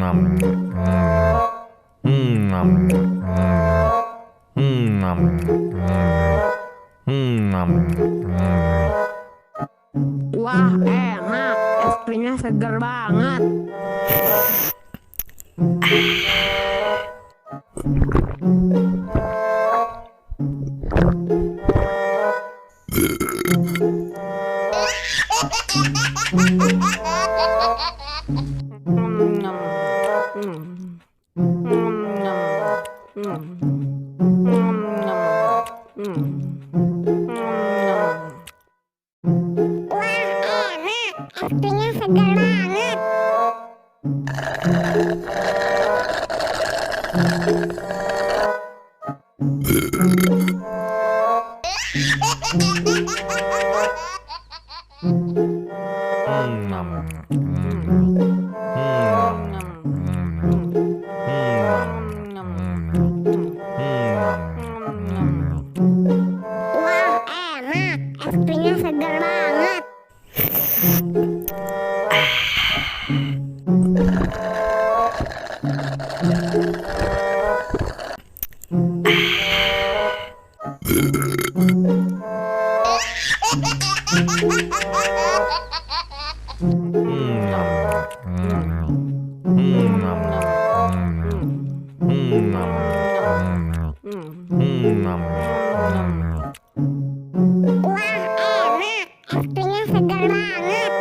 Wah, enak. Es krimnya segar banget. Wah, enak. Es krimnya segar banget. Wah, enak. Es krimnya segar banget. Wah, enak. Es krimnya segar banget.